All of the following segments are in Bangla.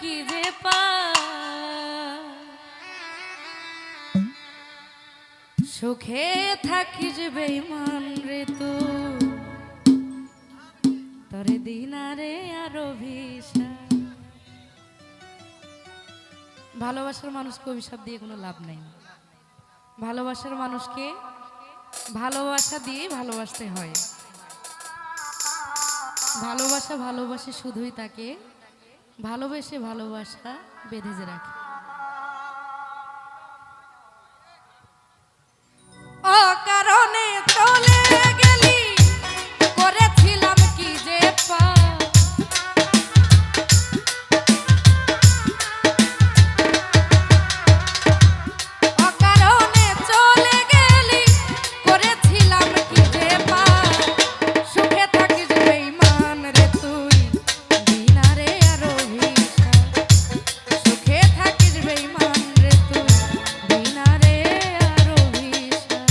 কি যে পা সুখে থাকিস বেঈমান রে তুই তরে দিনারে আর অভিশাপ। ভালোবাসার মানুষকে অভিশাপ দিয়ে কোনো লাভ নাই। ভালোবাসার মানুষকে ভালোবাসা দিয়ে ভালোবাসতে হয়। ভালোবাসা ভালোবাসে শুধুই তাকে ভালোবেসে ভালোবাসা বেঁধে যে রাখে। অকারণে চলে গেলি করেছিলাম কি যে পা অকারণে চলে গেলি করেছিলাম কি যে পা সুখে থাকিস বেঈমান রে তুই দিনারে আর অভিশাপ সুখে থাকিস বেঈমান রে তুই দিনারে আর অভিশাপ।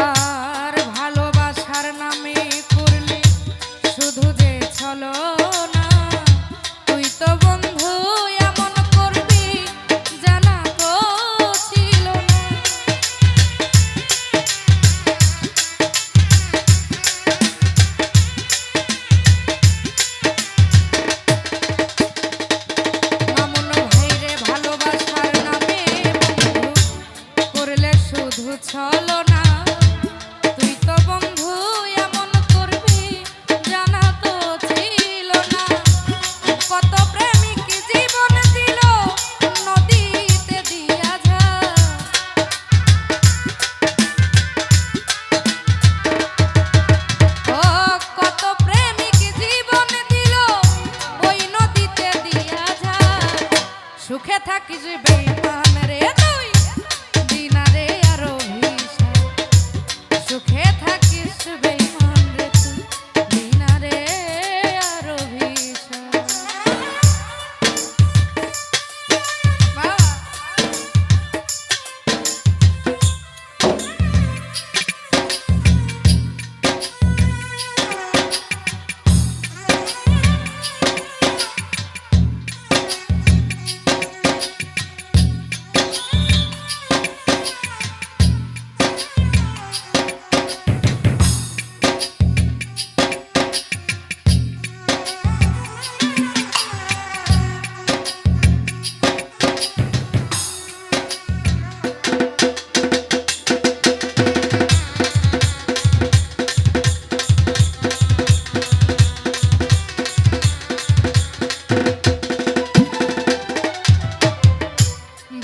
আর ভালোবাসার নামে করলি শুধু যে ছলনা তুই তো বন্ধু এমন করবি জানা তো ছিল না। মামুন ভাইরে ভালোবাসার নামে বন্ধু করলে শুধু ছলনা তুই তো বন্ধু এমন করবি জানা তো ছিল না। কত প্রেমিক জীবন দিল নদীতে দিয়া যায় ও কত প্রেমিক জীবন দিল ওই নদীতে দিয়া যায় সুখে থাকিস বেঈমান রে তুই দিনারে আর অভিশাপ সুখে থাকিস বেঈমান রে তুই দিনারে আর অভিশাপ। বাবা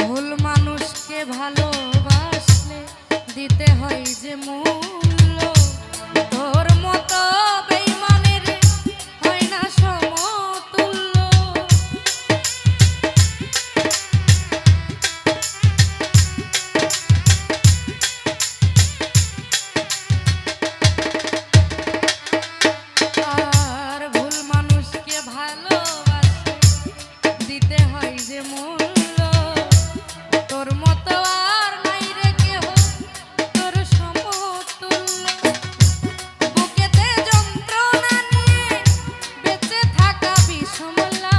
ভুল মানুষকে ভালোবাসলে দিতে হয় যে মূল্য তোর মতো বেঈমানের হয় না সমতুল্য। আর ভুল মানুষকে ভালোবাসলে দিতে হয় যে মূল্য তোর মতো আর নাই রে কেহ তোর সমতুল্য। বুকেতে যন্ত্রণা নিয়ে বেঁচে থাকা বিষমলা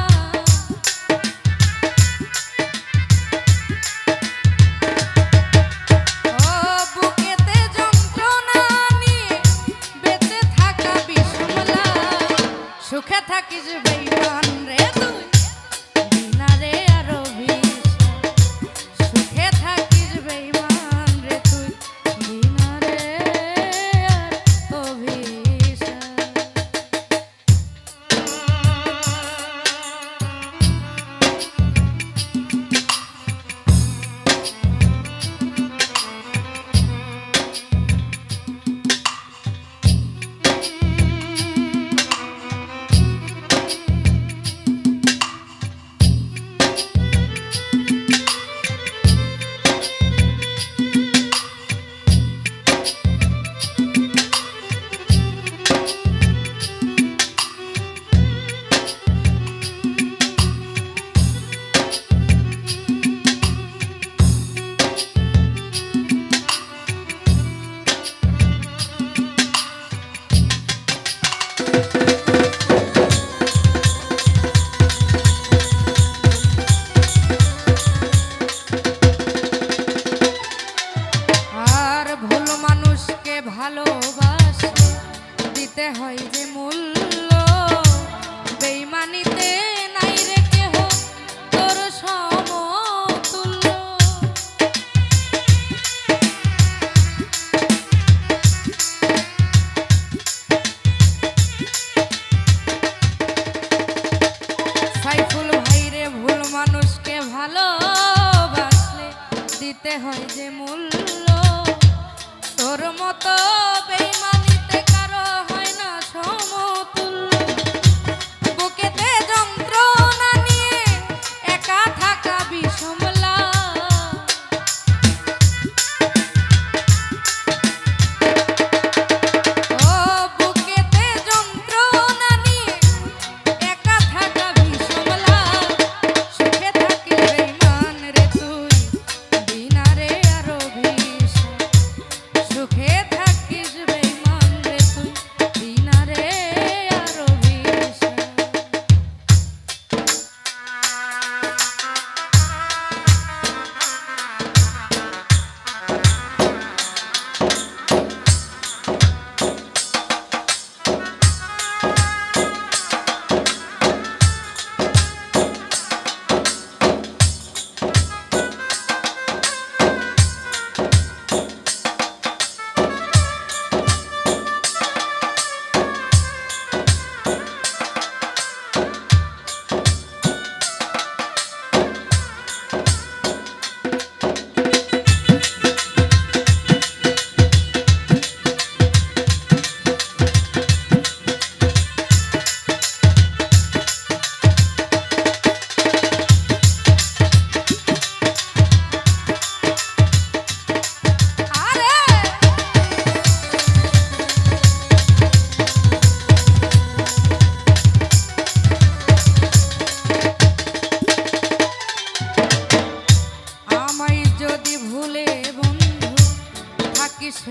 ও বুকেতে যন্ত্রণা নিয়ে বেঁচে থাকা বিষমলা সুখে থাকিস বেঈমান রে তুই দিনারে আর অভিশাপ সুখে থাকিস বেঈমান রে তুই দিনারে আর অভিশাপ। দিতে হয় যে মূল্য, তোর মতো বেইমানিতে কারো হয় না সমতুল্য। বুকেতে যন্ত্রণা নিয়ে একা থাকা বিষমলা, ও বুকেতে যন্ত্রণা নিয়ে একা থাকা বিষমলা। সুখে থাকি বেইমান রে তুই বিনা রে আর অভিশাপ। সুখে থাকিস বেইমান রে তুই বিনা রে আর অভিশাপ।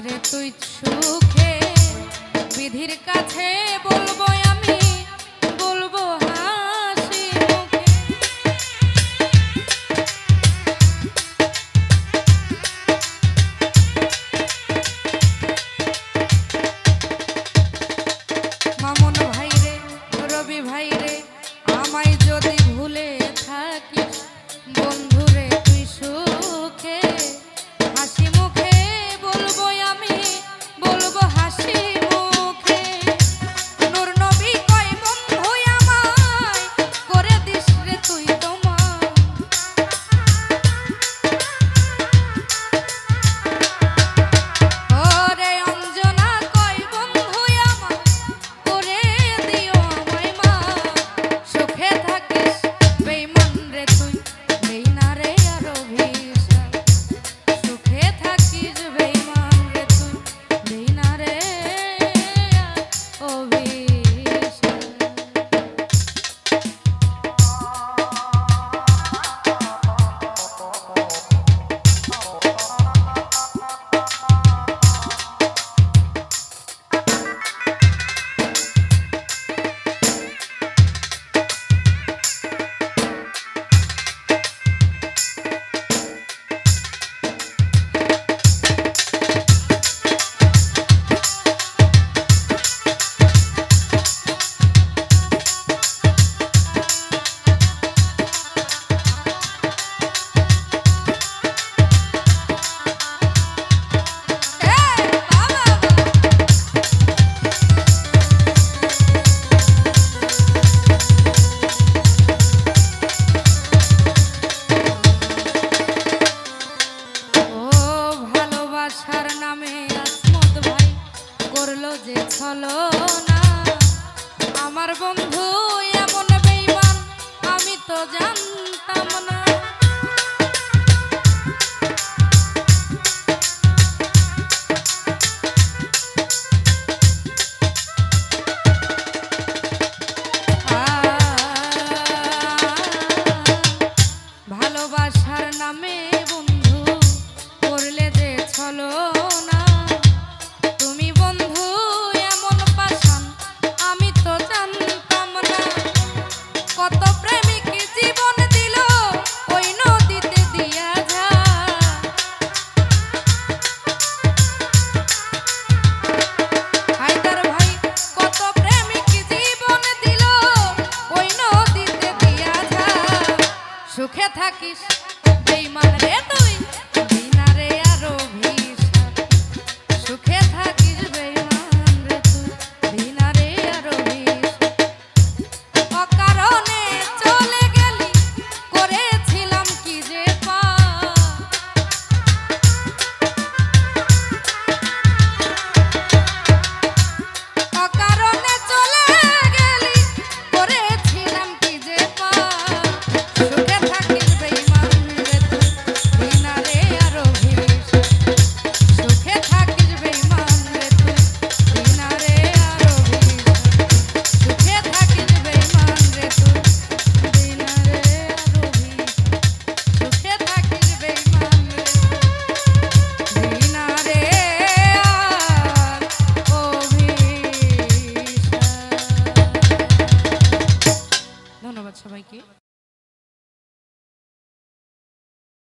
রে তুই সুখে বিধির কাছে বলবো আমি, বলবো হাসি মুখে। মামুন ভাই রে, রবি ভাই রে, আমায় যদি ভুলে থাকিস বন্ধু রে তুই সুখে হাসি মুখে বলবো আমি, বলবো হাসি মুখে। নূর নবী কয় বন্ধু আমায় করে দিস রে তুই তোমার। ওরে অঞ্জনা কয় বন্ধু আমায় করে দিও আমায় মা। সুখে থাকিস বেইমান রে তুই বেইনা রে আর অভিশাপ। সুখে থাকিস বেইমান রে তুই বেইনা রে আর অভিশাপ। যে ছলনা আমার বন্ধু এমন বেঈমান আমি তো জানতাম না। ভালোবাসার নামে বন্ধু করলে যে ছলনা, তুমি বন্ধু এমন পাষাণ আমি তো জানতাম না। কত প্রেমিক জীবন দিল ওই নদীতে দিয়া যায়। হায়দার ভাই কত প্রেমিক জীবন দিল ওই নদীতে দিয়া যায়। সুখে থাকিস বেঈমান রে তুই বিনা রে আর অভিশাপ। সুখে থাকিস বেঈমান রে তুই বিনা রে আর অভিশাপ। অকারণে চলে গেলি করেছিলাম কি যে পাপ। সবাইকে।